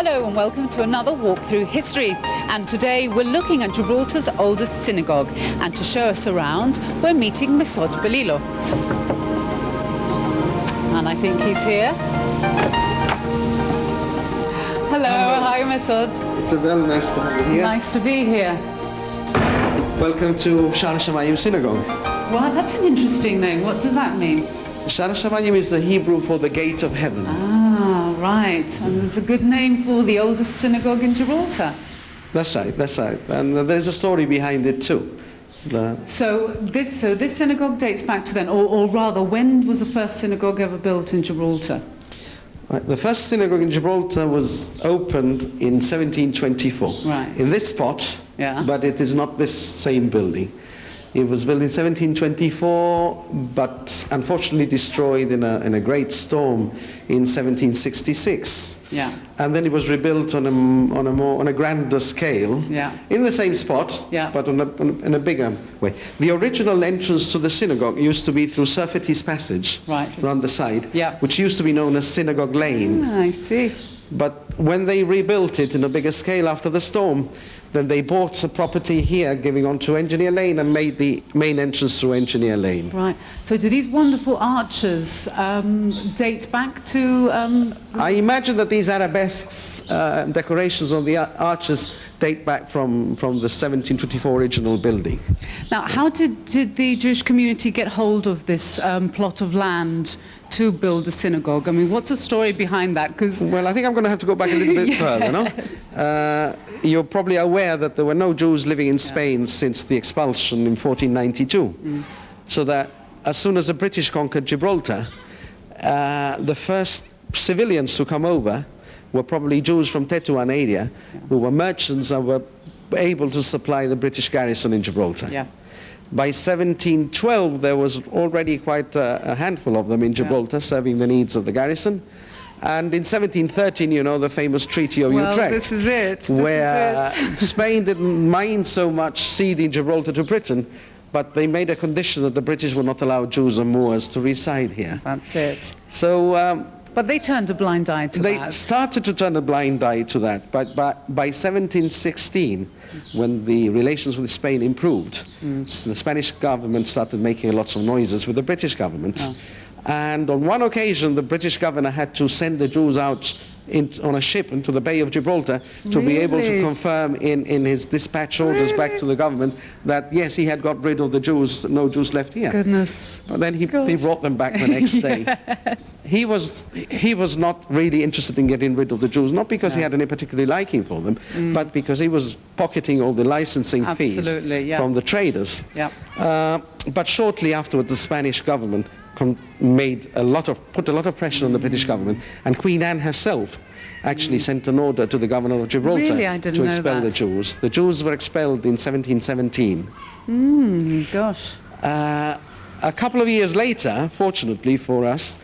Hello and welcome to another walk through history. And today we're looking at Gibraltar's oldest synagogue. And to show us around, we're meeting MESOD BELILO. And I think he's here. Hello, hi MESOD. It's very nice to have you here. Nice to be here. Welcome to Shaar Hashamayim Synagogue. Wow, that's an interesting name. What does that mean? Shaar Hashamayim is the Hebrew for the gate of heaven. Ah, right. And there's a good name for the oldest synagogue in Gibraltar. That's right, that's right. And there's a story behind it too. So this synagogue dates back to then, or rather, when was the first synagogue ever built in Gibraltar? Right, the first synagogue in Gibraltar was opened in 1724. Right. In this spot, Yeah. but it is not this same building. It was built in 1724, but unfortunately destroyed in a great storm in 1766. Yeah. And then it was rebuilt on a grander scale, Yeah. in the same spot, Yeah. but in a bigger way. The original entrance to the synagogue used to be through Surfety's Passage, Right. around the side, Yeah. which used to be known as Synagogue Lane. Ah, I see. But when they rebuilt it in a bigger scale after the storm, then they bought a property here giving onto Engineer Lane and made the main entrance through Engineer Lane. Right. So do these wonderful arches date back to... I imagine that these arabesques, decorations on the arches date back from the 1724 original building. Now, how did the Jewish community get hold of this plot of land to build the synagogue? I mean, what's the story behind that? Because Well, I think I'm going to have to go back a little bit further, no? You're probably aware that there were no Jews living in Spain since the expulsion in 1492. So that as soon as the British conquered Gibraltar, the first civilians to come over were probably Jews from Tetuan area, who were merchants and were able to supply the British garrison in Gibraltar. Yeah. By 1712, there was already quite a handful of them in Gibraltar, serving the needs of the garrison. And in 1713, you know, the famous Treaty of Well, Utrecht, this is it. This where is it. Spain didn't mind so much ceding Gibraltar to Britain, but they made a condition that the British would not allow Jews and Moors to reside here. That's it. So But they turned a blind eye to they that. started to turn a blind eye to that, but by 1716, when the relations with Spain improved, the Spanish government started making lots of noises with the British government. And on one occasion, the British governor had to send the Jews out on a ship into the Bay of Gibraltar to be able to Really? confirm in his dispatch orders back to the government that, yes, he had got rid of the Jews, no Jews left here. Goodness. And then he Gosh. brought them back the next day. He was not really interested in getting rid of the Jews, not because he had any particular liking for them, but because he was pocketing all the licensing fees Absolutely, yeah. from the traders. Yeah. But shortly afterwards, the Spanish government put a lot of pressure on the British government, and Queen Anne herself actually sent an order to the governor of Gibraltar Really? I didn't to know expel the that. Jews. The Jews were expelled in 1717. Gosh. A couple of years later, fortunately for us,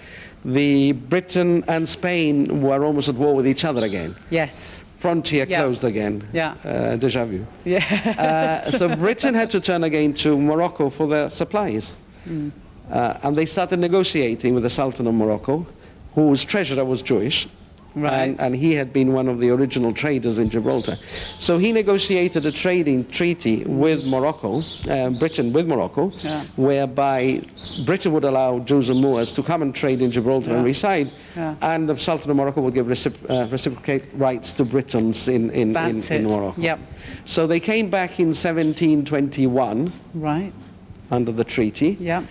the Britain and Spain were almost at war with each other again. Yes. Frontier Yeah. closed again. Yeah. Déjà vu. Yeah. So Britain had to turn again to Morocco for their supplies. And they started negotiating with the Sultan of Morocco, whose treasurer was Jewish. Right. And he had been one of the original traders in Gibraltar. So he negotiated a trading treaty with Morocco, Britain with Morocco, whereby Britain would allow Jews and Moors to come and trade in Gibraltar and reside, and the Sultan of Morocco would give reciprocate rights to Britons in That's it. Morocco. Yep. So they came back in 1721 Right. under the treaty. Yeah.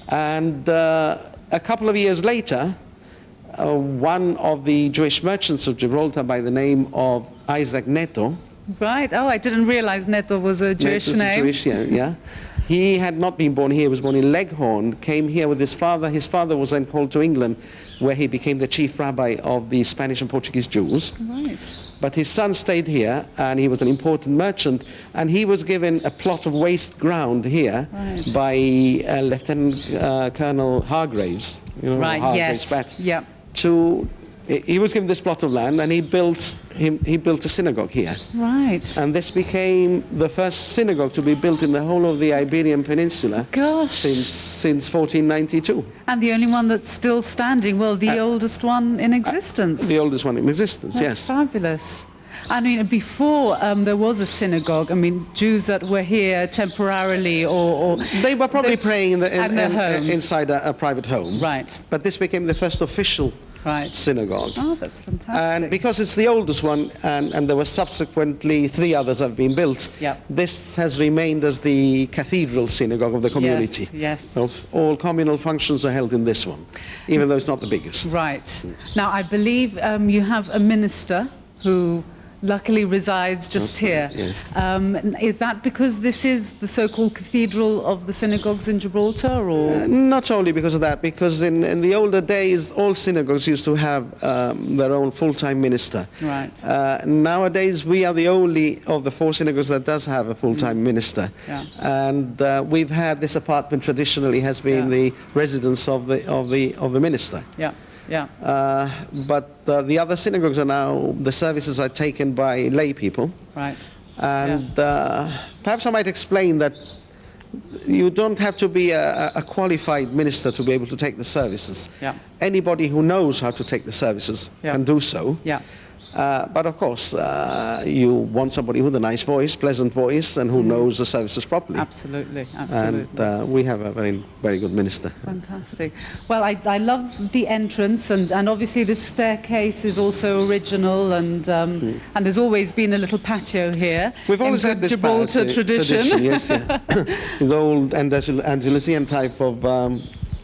And a couple of years later, one of the Jewish merchants of Gibraltar by the name of Isaac Neto. Right. Oh, I didn't realize Neto was a Jewish Neto's a name. Jewish, yeah. He had not been born here, he was born in Leghorn, came here with his father. His father was then called to England, where he became the chief rabbi of the Spanish and Portuguese Jews. Right. But his son stayed here, and he was an important merchant, and he was given a plot of waste ground here by Lieutenant Colonel Hargraves, you know, Right. Hargraves Yes. Yeah. to he was given this plot of land, and he built a synagogue here. Right. And this became the first synagogue to be built in the whole of the Iberian Peninsula. Gosh. Since 1492. And the only one that's still standing, well, the oldest one in existence. The oldest one in existence, That's yes. fabulous. I mean, before there was a synagogue, I mean, Jews that were here temporarily or They were probably praying at their homes. inside a private home. Right. But this became the first official synagogue. Oh, that's fantastic. And because it's the oldest one, and there were subsequently 3 others have been built, Yep. this has remained as the cathedral synagogue of the community. Yes. All communal functions are held in this one, even though it's not the biggest. Right. Now, I believe you have a minister who luckily resides just here. Yes. Is that because this is the so-called cathedral of the synagogues in Gibraltar, or? Not only because of that, because in the older days, all synagogues used to have their own full-time minister. Right. Nowadays, we are the only of the 4 synagogues that does have a full-time minister. Yeah. And we've had this apartment traditionally has been the residence of the minister. Yeah. Yeah. But the other synagogues are now, the services are taken by lay people. Right. And perhaps I might explain that you don't have to be a qualified minister to be able to take the services. Yeah. Anybody who knows how to take the services can do so. Yeah. But of course, you want somebody with a nice voice, pleasant voice, and who knows the services properly. Absolutely, absolutely. And we have a very, very good minister. Fantastic. Well, I love the entrance, and obviously the staircase is also original, and there's always been a little patio here. We've always in had this Gibraltar tradition. Yes, yeah. This old Andalusian type of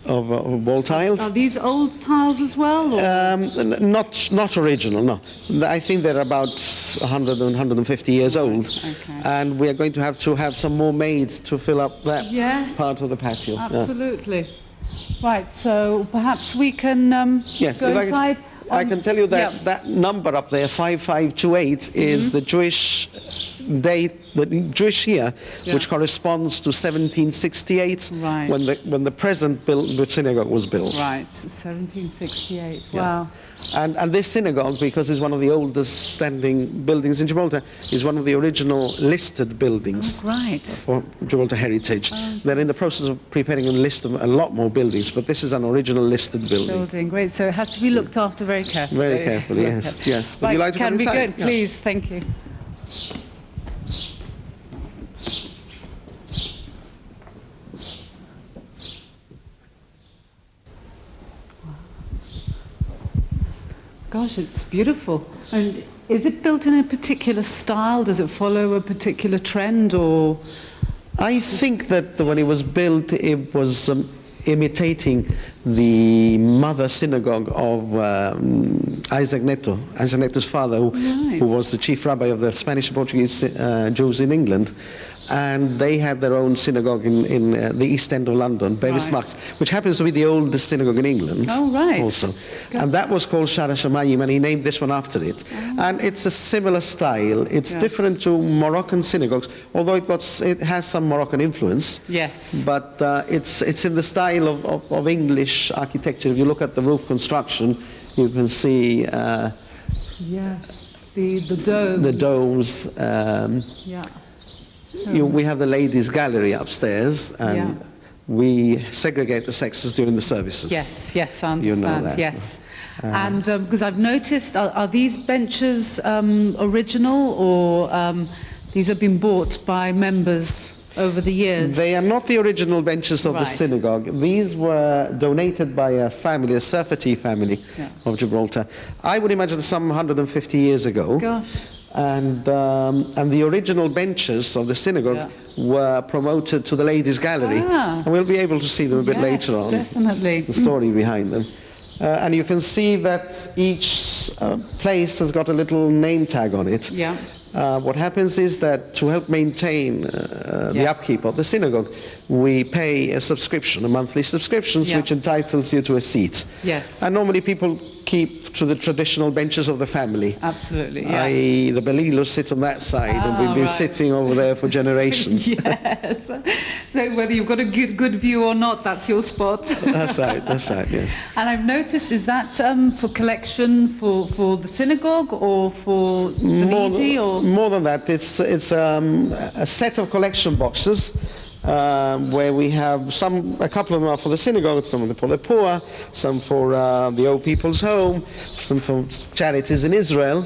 wall tiles. Are these old tiles as well? Or? Not original, no. I think they're about 100 and 150 years old. Okay. And we are going to have some more made to fill up that part of the patio. Absolutely. Yeah. Right, so perhaps we can go inside. I can tell you that that number up there, 5528, is the Jewish date, the Jewish year, which corresponds to 1768, when the present synagogue was built. Right, 1768. Wow. And this synagogue, because it's one of the oldest standing buildings in Gibraltar, is one of the original listed buildings for Gibraltar heritage. They're in the process of preparing a list of a lot more buildings, but this is an original listed building. Great. So it has to be looked after very carefully. Very carefully, yes, yes. Would you like to come inside? Can we go? Please, thank you. Gosh, it's beautiful. And is it built in a particular style? Does it follow a particular trend, or? I think that when it was built, it was imitating the mother synagogue of Isaac Neto's father, who was the chief rabbi of the Spanish and Portuguese Jews in England. And they had their own synagogue in the East End of London, Bevis Marks, which happens to be the oldest synagogue in England. Oh, right. Also. And that was called Shaar Hashamayim, and he named this one after it. And it's a similar style. It's different to Moroccan synagogues, although it has some Moroccan influence. Yes. But it's in the style of English architecture. If you look at the roof construction, you can see the domes. The domes. We have the ladies' gallery upstairs, and we segregate the sexes during the services. Yes, yes, I understand. You know that. Yes. And because I've noticed, are these benches original, or these have been bought by members over the years? They are not the original benches of the synagogue. These were donated by a family, a Surfati family of Gibraltar. I would imagine some 150 years ago. Gosh. And the original benches of the synagogue were promoted to the ladies' gallery. And we'll be able to see them a bit later on. Definitely. The story behind them. And you can see that each place has got a little name tag on it. Yeah. What happens is that to help maintain the upkeep of the synagogue, we pay a subscription, a monthly subscription, which entitles you to a seat. Yes. And normally people keep to the traditional benches of the family. Absolutely, yeah. The BELILO sit on that side, and we've been sitting over there for generations. Yes. So whether you've got a good view or not, that's your spot. That's right, yes. And I've noticed, is that for collection for the synagogue or for the needy? Or? More than that, it's a set of collection boxes where we have a couple of them are for the synagogue, some for the poor, some for the old people's home, some for charities in Israel.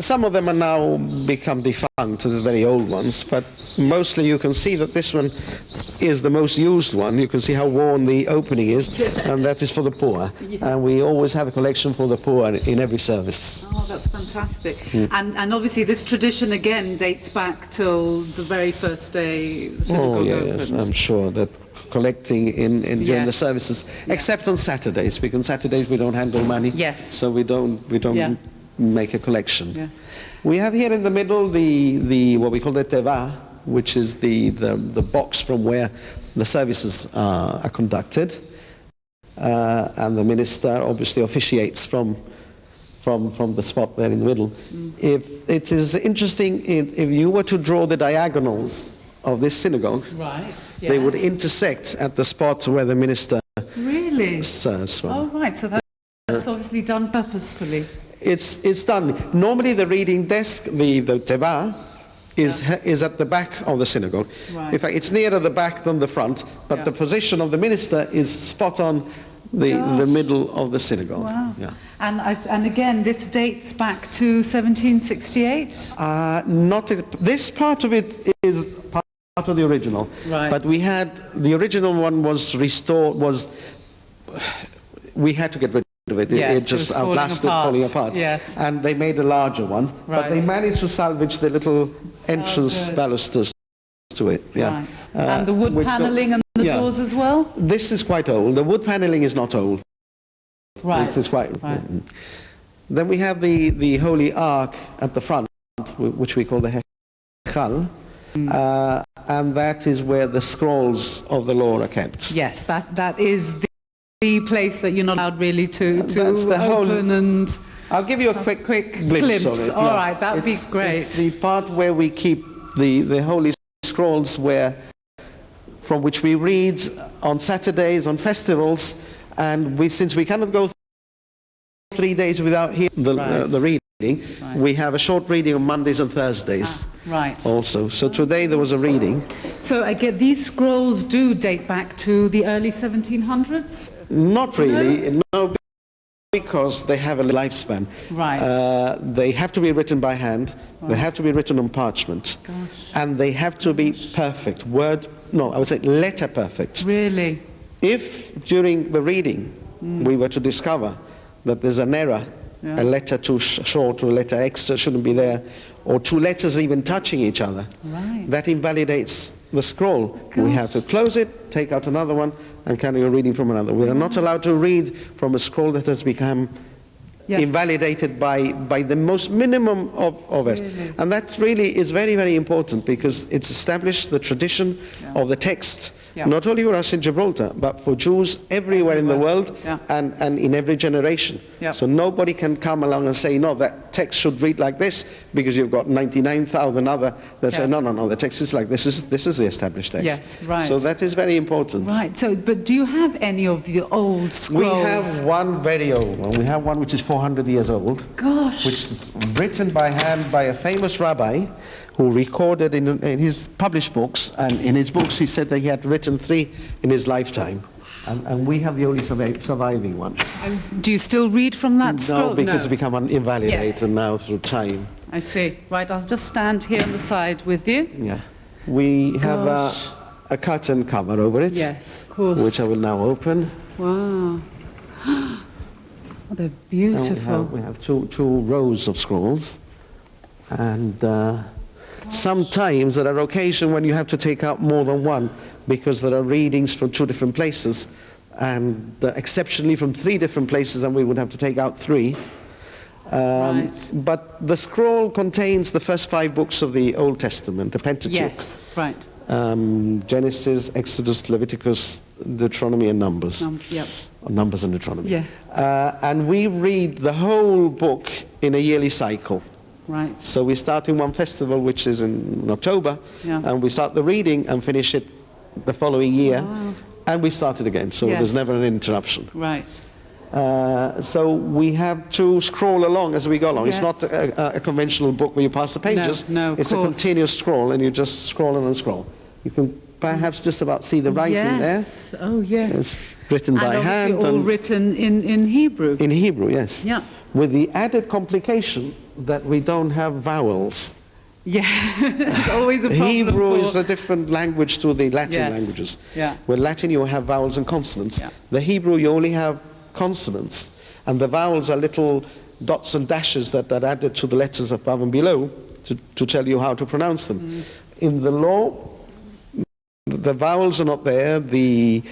Some of them are now become defunct, the very old ones, but mostly you can see that this one is the most used one. You can see how worn the opening is, and that is for the poor. And we always have a collection for the poor in every service. Oh, that's fantastic. And obviously this tradition again dates back till the very first day the synagogue opened. Yes, I'm sure that collecting during the services, except on Saturdays, because on Saturdays we don't handle money. Yes. So we don't make a collection. Yes. We have here in the middle the what we call the teva, which is the box from where the services are conducted, and the minister obviously officiates from the spot there in the middle. If it is interesting, if you were to draw the diagonals of this synagogue, right, yes, they would intersect at the spot where the minister serves from. Oh, right. So that's obviously done purposefully. It's done. Normally the reading desk, the teva, is at the back of the synagogue. Right. In fact, it's nearer the back than the front, but the position of the minister is spot on the middle of the synagogue. Wow. Yeah. And again, this dates back to 1768? This part of it is part of the original. Right. But we had, the original one was restored, we had to get rid of it. Yes, it just outlasted falling apart. Yes. And they made a larger one. Right. But they managed to salvage the little entrance balusters to it. Yeah. Right. And the wood paneling and the doors as well? This is quite old. The wood paneling is not old. Right. This is quite. Right. Then we have the Holy Ark at the front, which we call the Hechal. And that is where the scrolls of the law are kept. Yes, that is the place that you're not allowed really to open and... I'll give you a quick glimpse of it. All right, that would be great. It's the part where we keep the Holy Scrolls from which we read on Saturdays, on festivals, and since we cannot go 3 days without hearing the reading, we have a short reading on Mondays and Thursdays. Right. Also. So today there was a reading. So again, these scrolls do date back to the early 1700s? Not really, no, because they have a lifespan. Right. They have to be written by hand, they have to be written on parchment, and they have to be perfect, letter perfect. Really? If during the reading we were to discover that there's an error, a letter too short or a letter extra shouldn't be there, or two letters even touching each other, that invalidates the scroll. We have to close it, take out another one, and carry on reading from another. We are not allowed to read from a scroll that has become invalidated by the most minimum of it. Really? And that really is very, very important, because it's established the tradition of the text, not only for us in Gibraltar, but for Jews everywhere in the world and in every generation. So nobody can come along and say, no, that text should read like this, because you've got 99,000 other that say, no, the text is like this. This is the established text. Yes, right. So that is very important. Right. So, but do you have any of the old scrolls? We have one very old one. We have one which is 400 years old. Gosh. Which is written by hand by a famous rabbi who recorded in his published books, and in his books he said that he had written 3 in his lifetime. And we have the only surviving one. Do you still read from that scroll? No, because it's become invalidated now through time. I see. Right, I'll just stand here on the side with you. Yeah. We have a curtain cover over it. Yes, of course. Which I will now open. Wow. Oh, they're beautiful. We have two rows of scrolls. And sometimes there are occasions when you have to take out more than one, because there are readings from 2 different places, and exceptionally from 3 different places, and we would have to take out 3. But the scroll contains the first 5 books of the Old Testament, the Pentateuch. Yes, right. Genesis, Exodus, Leviticus, Deuteronomy, and Numbers. on Numbers and Deuteronomy. Yeah. And we read the whole book in a yearly cycle. Right. So we start in one festival, which is in October, Yeah. and we start the reading and finish it the following year, Wow. and we start it again. So Yes. there's never an interruption. Right. So we have to scroll along as we go along. Yes. It's not a conventional book where you pass the pages. No, of it's course. a continuous scroll, and you just scroll and scroll. You can perhaps just about see the writing Yes. there. Oh, yes. It's written by and hand. obviously all written in Hebrew. In Hebrew, yes. Yeah. With the added complication that we don't have vowels. Yeah. It's always a problem. Hebrew for... is a different language to the Latin Yes. languages. Yeah. Where Latin you have vowels and consonants. Yeah. The Hebrew you only have consonants, and the vowels are little dots and dashes that are added to the letters above and below to tell you how to pronounce them. In the law, the vowels are not there, the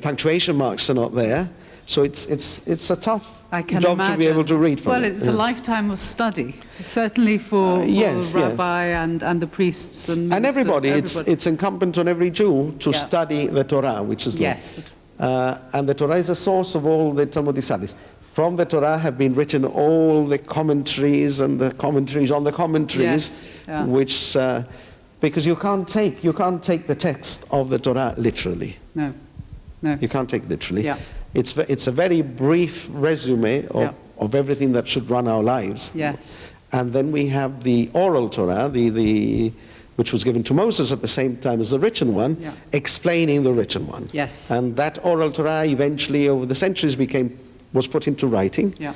punctuation marks are not there, so it's a tough I can job imagine. to be able to read from Well, it. it's a lifetime of study, certainly for yes, rabbi and the priests and And ministers, everybody, it's incumbent on every Jew to Yeah. study the Torah, which is law. Yes. And the Torah is the source of all the Talmudic studies. From the Torah have been written all the commentaries and the commentaries on the commentaries, Yes, yeah. which because you can't take the text of the Torah literally. No. No. You can't take it literally. Yeah. It's a very brief resume of everything that should run our lives. Yes. And then we have the oral Torah, which was given to Moses at the same time as the written one, Yeah. explaining the written one. Yes. And that oral Torah eventually, over the centuries, was put into writing, Yeah.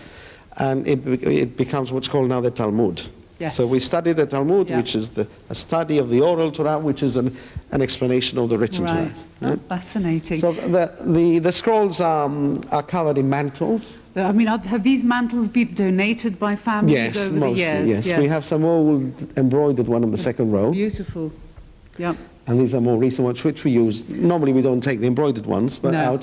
and it becomes what's called now the Talmud. Yes. So we study the Talmud, Yeah. which is a study of the oral Torah, which is an explanation of the written Right. Torah. Oh, fascinating. So the scrolls are covered in mantles. I mean, have these mantles been donated by families over mostly, the years? yes. We have some old embroidered one on the second row, Beautiful. Yeah. and these are more recent ones, which we use. Normally we don't take the embroidered ones, but No.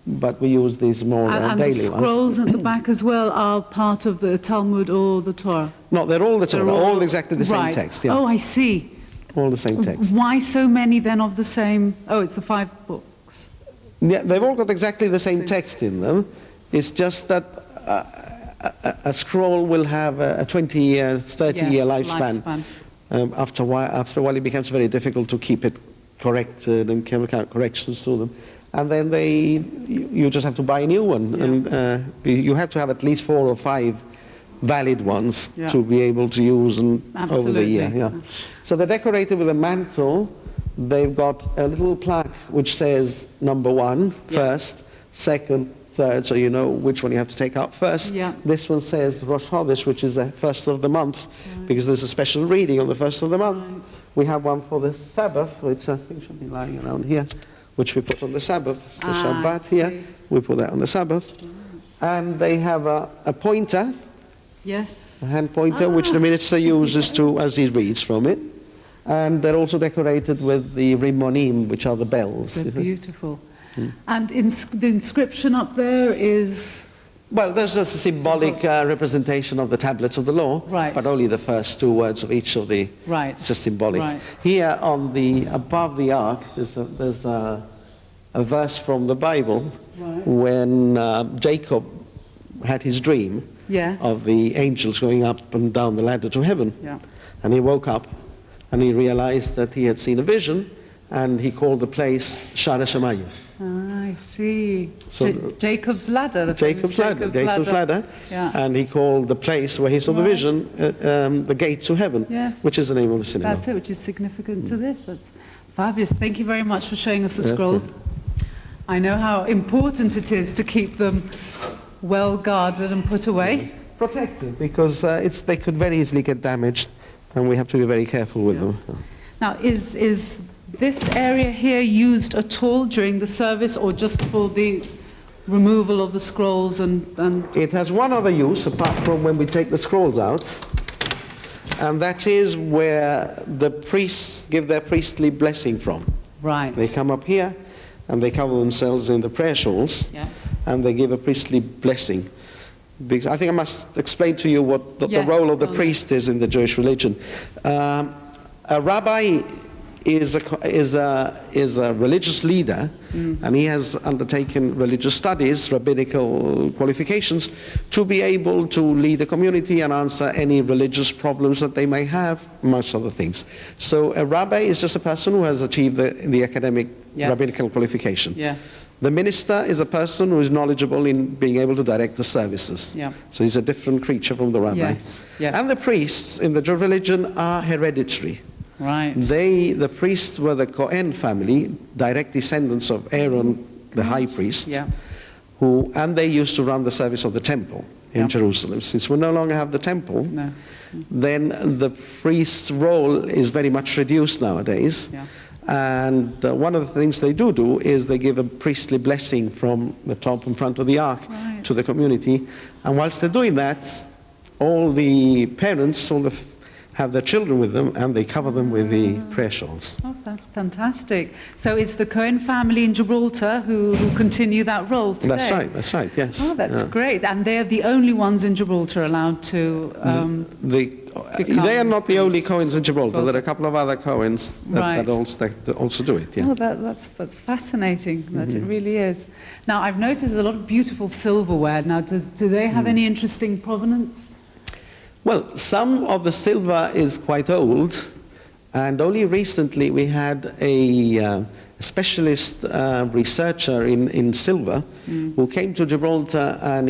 but we use these more And daily the ones. scrolls at the back as well are part of the Talmud or the Torah? No, they're all the Torah, They're all exactly the same right. text. Yeah, Oh, I see. all the same text. Why so many then of the same? Oh, it's the 5 books. Yeah, they've all got exactly the same text in them. It's just that a scroll will have a 20-year, 30-year Yes, lifespan. After a while, it becomes very difficult to keep it corrected and carry out corrections to them. And then you just have to buy a new one. Yeah. And you have to have at least 4 or 5 valid ones Yeah. to be able to use over the Absolutely. year. Yeah. So they're decorated with a mantle. They've got a little plaque which says number 1, Yeah. first, second, third, so you know which one you have to take out first. Yeah. This one says Rosh Chodesh, which is the first of the month, because there's a special reading on the first of the month. Right. We have one for the Sabbath, which I think should be lying around here, which we put on the Sabbath. It's the Ah, I Shabbat here. see. We put that on the Sabbath. And they have a pointer, Yes. a hand pointer, which the minister uses as he reads from it. And they're also decorated with the rimonim, which are the bells. They're beautiful. And the inscription up there is... Well, there's just a symbolic representation of the tablets of the law, Right. but only the first 2 words of each of the... Right. It's just symbolic. Right. Here above the ark, there's a verse from the Bible Right. when Jacob had his dream Yes. of the angels going up and down the ladder to heaven. Yeah. And he woke up and he realized that he had seen a vision, and he called the place Shaar Hashamayim. I see. So- Jacob's ladder. The famous Jacob's ladder, Yeah. and he called the place where he saw the Right. vision the gate to heaven, Yes. which is the name of the synagogue. That's it, which is significant to this. That's fabulous. Thank you very much for showing us the Okay. scrolls. I know how important it is to keep them well guarded and put away. Protected, because they could very easily get damaged, and we have to be very careful with them. Now, is this area here used at all during the service, or just for the removal of the scrolls and It has one other use, apart from when we take the scrolls out, and that is where the priests give their priestly blessing from. right? They come up here, and they cover themselves in the prayer shawls, Yeah. and they give a priestly blessing. Because I think I must explain to you what the Yes, role of the go on. priest is in the Jewish religion. A rabbi is a religious leader, and he has undertaken religious studies, rabbinical qualifications, to be able to lead the community and answer any religious problems that they may have, amongst other things. So a rabbi is just a person who has achieved the academic rabbinical qualification. Yes. The minister is a person who is knowledgeable in being able to direct the services. Yeah. So he's a different creature from the rabbi. Yes. Yes. And the priests in the Jewish religion are hereditary. Right. The priests were the Cohen family, direct descendants of Aaron, the high priest, Yeah. and they used to run the service of the temple in Jerusalem. Since we no longer have the temple, No. then the priest's role is very much reduced nowadays. Yeah. And one of the things they do is they give a priestly blessing from the top in front of the ark to the community. And whilst they're doing that, all the parents, have their children with them, and they cover them with the prayer shawls. Oh, that's fantastic. So it's the Cohen family in Gibraltar who continue that role today? That's right, yes. Oh, that's great. And they're the only ones in Gibraltar allowed to they are not the only Cohens in Gibraltar. There are a couple of other Cohens that also do it. Yeah. Oh, that's fascinating. That it really is. Now, I've noticed a lot of beautiful silverware. Now, do they have any interesting provenance? Well, some of the silver is quite old, and only recently we had a specialist researcher in silver who came to Gibraltar, and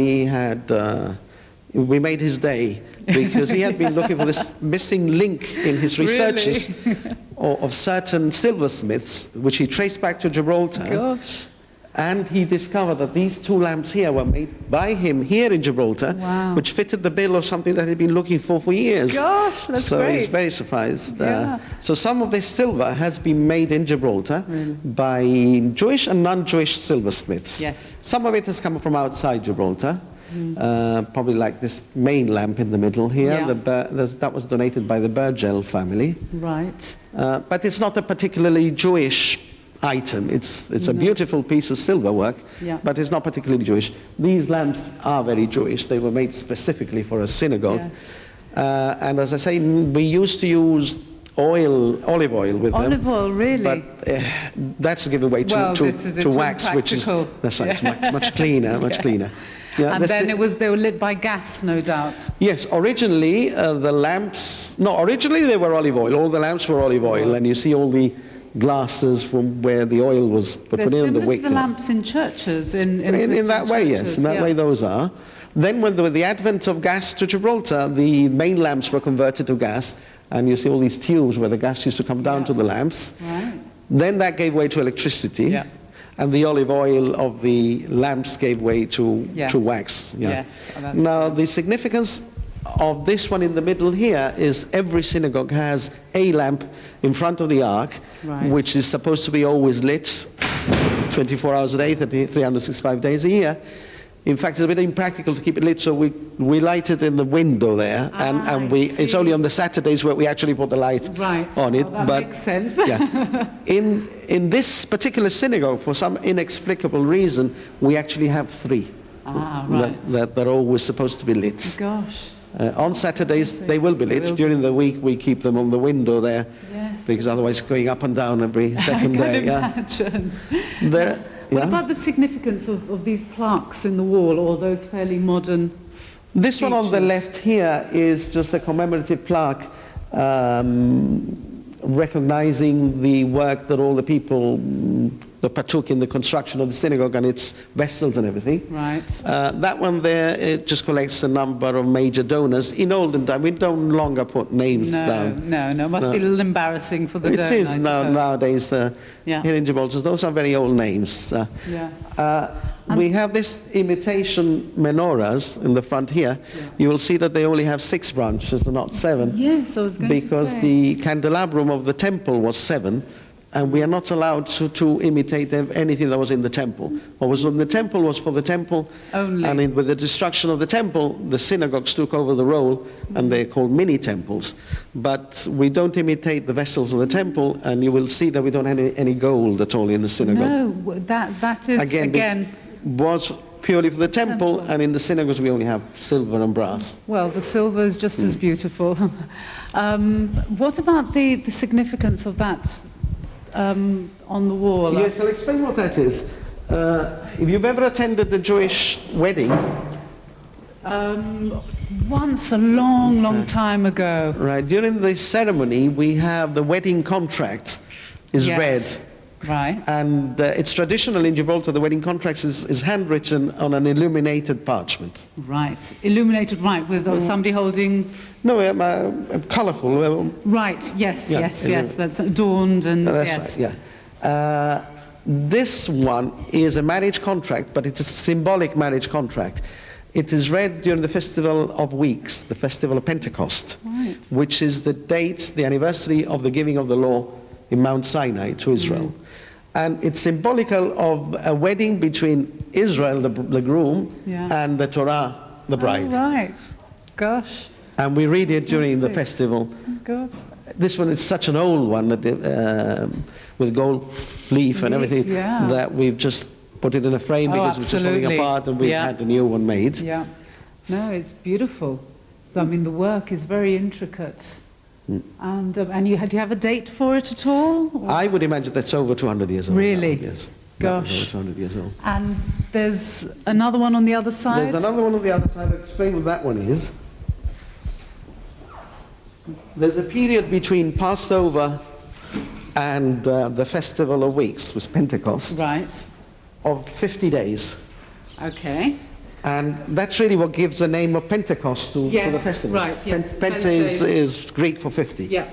we made his day, because he had been looking for this missing link in his researches of certain silversmiths, which he traced back to Gibraltar. Gosh. And he discovered that these two lamps here were made by him here in Gibraltar, which fitted the bill of something that he'd been looking for years. Gosh, that's so great. he's very surprised. Yeah. So some of this silver has been made in Gibraltar by Jewish and non-Jewish silversmiths. Yes. Some of it has come from outside Gibraltar, probably like this main lamp in the middle here. Yeah. That was donated by the Burgell family. Right. But it's not a particularly Jewish item. It's a beautiful piece of silver work, but it's not particularly Jewish. These lamps are very Jewish. They were made specifically for a synagogue. Yes. And as I say, we used to use olive oil with them. Olive oil, really? But that's a giveaway to wax, which is that's right, it's much cleaner, much cleaner. Yeah, and then they were lit by gas, no doubt. Yes, originally originally they were olive oil. All the lamps were olive oil, and you see all the glasses from where the oil was put in the wick. To the lamps in churches. In that way, yes. In that way, those are. Then with the advent of gas to Gibraltar, the main lamps were converted to gas, and you see all these tubes where the gas used to come down to the lamps. Right. Then that gave way to electricity, and the olive oil of the lamps gave way to wax. Yeah. Yes. Oh, now, the significance of this one in the middle here is every synagogue has a lamp in front of the ark, which is supposed to be always lit 24 hours a day, 365 days a year. In fact, it's a bit impractical to keep it lit, so we light it in the window there, and it's only on the Saturdays where we actually put the light on it. That makes sense. In this particular synagogue, for some inexplicable reason, we actually have three that are always supposed to be lit. Gosh. On Saturdays, they will be lit. During the week, we keep them on the window there, because otherwise it's going up and down every second day. Imagine. What about the significance of these plaques in the wall, or those fairly modern This features? one on the left here is just a commemorative plaque recognizing the work that all the people that partook in the construction of the synagogue and its vessels and everything. Right. That one there, it just collects a number of major donors. In olden time, we don't longer put names down. No, it must be a little embarrassing for the donor. It is nowadays Yeah. here in Gibraltar. Those are very old names. We have this imitation menorahs in the front here. You will see that they only have 6 branches and not 7. Yes, I was going to say. Because the candelabrum of the temple was 7, and we are not allowed to imitate anything that was in the temple. What was in the temple was for the temple. Only. And with the destruction of the temple, the synagogues took over the role, and they're called mini temples. But we don't imitate the vessels of the temple, and you will see that we don't have any gold at all in the synagogue. No, that is again was purely for the temple, and in the synagogues we only have silver and brass. Well, the silver is just as beautiful. What about the significance of that on the wall. Yes, I'll explain what that is. If you've ever attended a Jewish wedding, Once a long, long time ago. right, during the ceremony we have the wedding contract is Yes. read. Right. And it's traditional in Gibraltar, the wedding contract is handwritten on an illuminated parchment. Right. Illuminated, right, with somebody holding... No, colourful. Right, yes, Yeah, yes, yes. That's adorned and That's yes. right, yeah. This one is a marriage contract, but it's a symbolic marriage contract. It is read during the Festival of Weeks, the Festival of Pentecost, Right. which is the date, the anniversary of the giving of the law in Mount Sinai to Israel. And it's symbolical of a wedding between Israel, the groom, Yeah. and the Torah, the bride. Oh, right. Gosh. And we read it during the Fantastic. festival. Gosh. This one is such an old one that with gold leaf and everything Yeah. that we've just put it in a frame Oh, because it was just falling absolutely. apart, and we've Yeah. had a new one made. Yeah. No, it's beautiful. I mean, the work is very intricate. And do you have a date for it at all? Or- I would imagine that's over 200 years old. Really? Now, yes. That was Gosh. over 200 years old. And there's another one on the other side? There's another one on the other side. I'll explain what that one is. There's a period between Passover and the Festival of Weeks, was Pentecost, Right. of 50 days. Okay. And that's really what gives the name of Pentecost to the Yes, festival. right, yes. Pente is Greek for 50. Yeah.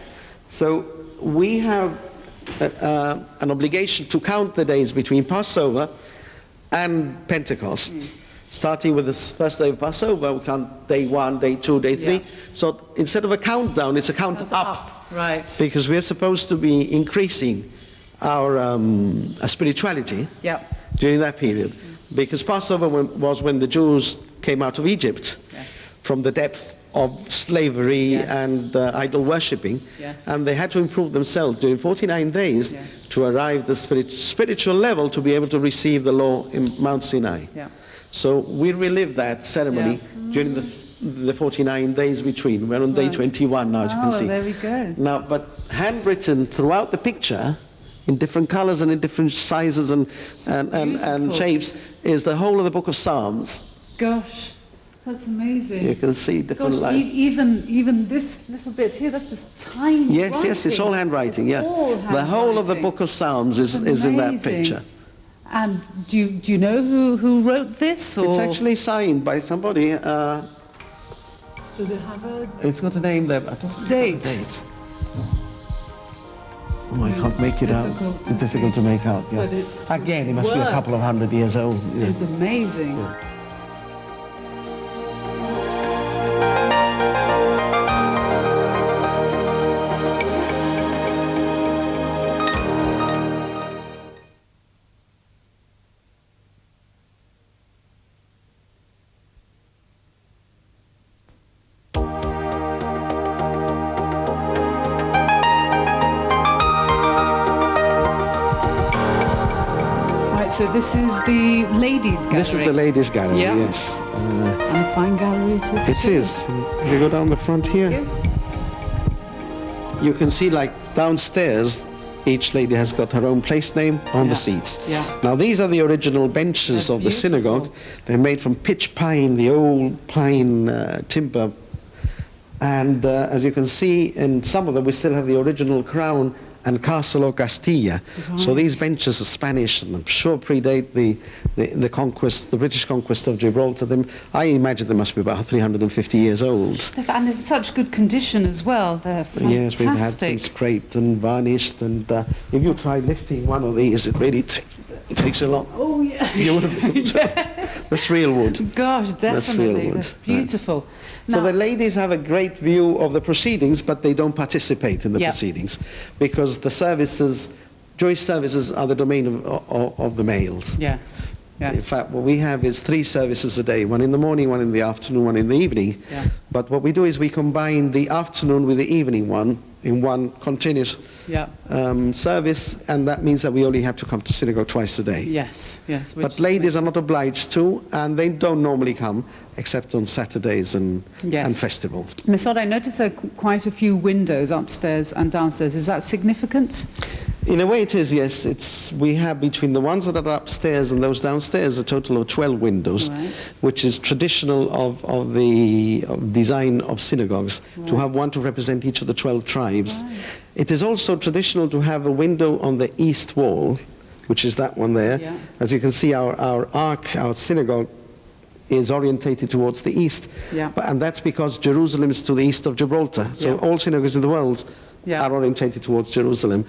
So we have an obligation to count the days between Passover and Pentecost. Starting with the first day of Passover, we count day 1, day 2, day 3. Yeah. So instead of a countdown, it's a count That's up. Right. Because we're supposed to be increasing our spirituality Yeah. during that period. Because Passover was when the Jews came out of Egypt Yes. from the depth of slavery Yes. and idol worshipping, Yes. and they had to improve themselves during 49 days Yes. to arrive at the spiritual level to be able to receive the law in Mount Sinai. Yeah. So we relive that ceremony during the 49 days between. We're on day Right. 21 now, as you can Oh, see. there we go. Now, but handwritten throughout the picture, in different colors and in different sizes and beautiful. shapes, is the whole of the book of Psalms. Gosh, that's amazing. You can see different Gosh, lines. even this little bit here, that's just tiny Yes, yes, it's all handwriting, yeah. all The whole of the handwriting. book of Psalms is It's in that amazing. picture. And do you know who wrote this? Or It's actually signed by somebody. does it have a It's got a name there, but I don't think Date. it's got a date. Oh, I can't make it out. difficult It's to difficult see. to make out, yeah. But it's Again, it must be a work. couple of 100 years old. Yeah. It's amazing. Right, so this is the ladies' gallery. This is the ladies' gallery, Yeah. yes. And a fine gallery it is. It too. is. If you go down the front here, Yeah. you can see like downstairs, each lady has got her own place name on Yeah. the seats. Yeah. Now these are the original benches They're of the synagogue. beautiful. They're made from pitch pine, the old pine timber. And as you can see, in some of them we still have the original crown and castle or Castilla. So these benches are Spanish and I'm sure predate the conquest, the British conquest of Gibraltar. I imagine they must be about 350 years old. And in such good condition as well. They're fantastic. Yes, we've had them scraped and varnished, and if you try lifting one of these, it really takes a lot. Oh, yeah. You would have been That's real wood. Gosh, That's real definitely. wood. That's beautiful. So Now- the ladies have a great view of the proceedings, but they don't participate in the Yeah. proceedings because the services, Jewish services, are the domain of the males. Yes, yes. In fact, what we have is 3 services a day, one in the morning, one in the afternoon, one in the evening. Yeah. But what we do is we combine the afternoon with the evening one in one continuous Yeah. service, and that means that we only have to come to synagogue twice a day. Yes, yes. But ladies are not obliged to, and they don't normally come except on Saturdays and Yes. festivals. MESOD, I noticed there are quite a few windows upstairs and downstairs. Is that significant? In a way it is, yes. We have between the ones that are upstairs and those downstairs a total of 12 windows, Right. which is traditional of the design of synagogues, to have one to represent each of the 12 tribes. Right. It is also traditional to have a window on the east wall, which is that one there. Yeah. As you can see, our ark, our synagogue, is orientated towards the east. Yeah. And that's because Jerusalem is to the east of Gibraltar. So Yeah. all synagogues in the world Yeah. are orientated towards Jerusalem.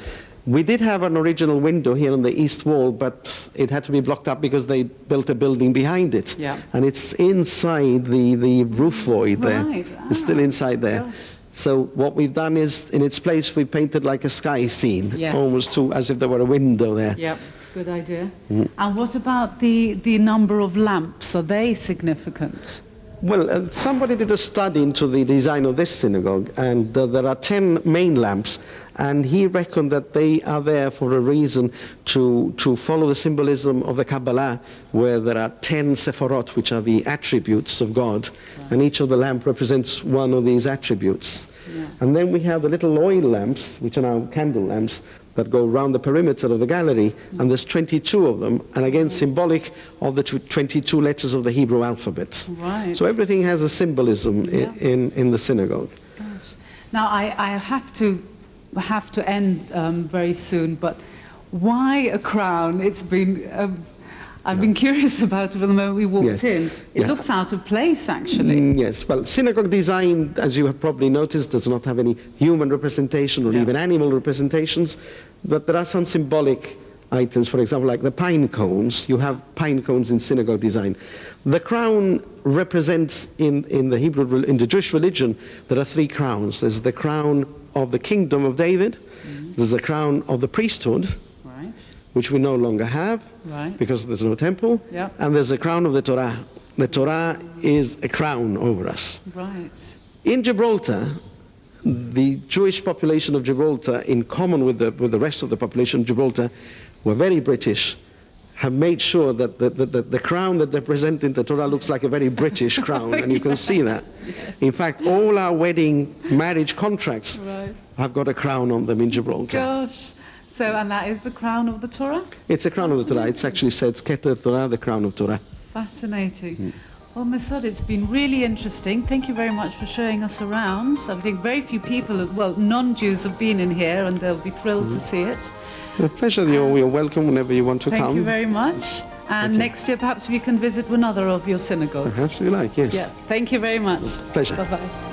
We did have an original window here on the east wall, but it had to be blocked up because they built a building behind it. Yeah. And it's inside the roof void there. Right. It's still inside there. Gosh. So what we've done is, in its place, we painted like a sky scene, Yes. almost as if there were a window there. Yep, good idea. Mm-hmm. And what about the number of lamps? Are they significant? Well, somebody did a study into the design of this synagogue, and there are 10 main lamps, and he reckoned that they are there for a reason to follow the symbolism of the Kabbalah, where there are 10 sephirot, which are the attributes of God, and each of the lamp represents one of these attributes. Yeah. And then we have the little oil lamps, which are now candle lamps, that go around the perimeter of the gallery, and there's 22 of them, and again symbolic of the 22 letters of the Hebrew alphabet. Right. So everything has a symbolism Yeah. in the synagogue. Gosh. Now, I have to end very soon, but why a crown? It's been... I've been curious about it from the moment we walked Yes. in. It Yeah. looks out of place, actually. Yes, well, synagogue design, as you have probably noticed, does not have any human representation or Yeah. even animal representations, but there are some symbolic items, for example, like the pine cones. You have pine cones in synagogue design. The crown represents, in the Jewish religion, there are 3 crowns. There's the crown of the kingdom of David, there's the crown of the priesthood, Right, which we no longer have, right. because there's no temple, Yeah. and there's the crown of the Torah. The Torah is a crown over us. Right. In Gibraltar, the Jewish population of Gibraltar, in common with the rest of the population of Gibraltar, were very British, have made sure that the crown that they present in the Torah looks like a very British crown, and you can see that. In fact, all our marriage contracts Right. have got a crown on them in Gibraltar. Gosh. So, and that is the crown of the Torah? It's a crown of the Torah. It's actually said, Keter Torah, the crown of Torah. Fascinating. Well, MESOD, it's been really interesting. Thank you very much for showing us around. I think very few people, well, non-Jews have been in here, and they'll be thrilled to see it. A pleasure. You're welcome whenever you want to Thank come. you very much. And you. next year, perhaps we can visit another of your synagogues. Perhaps you like, yes. Yeah. Thank you very much. Pleasure. Bye-bye.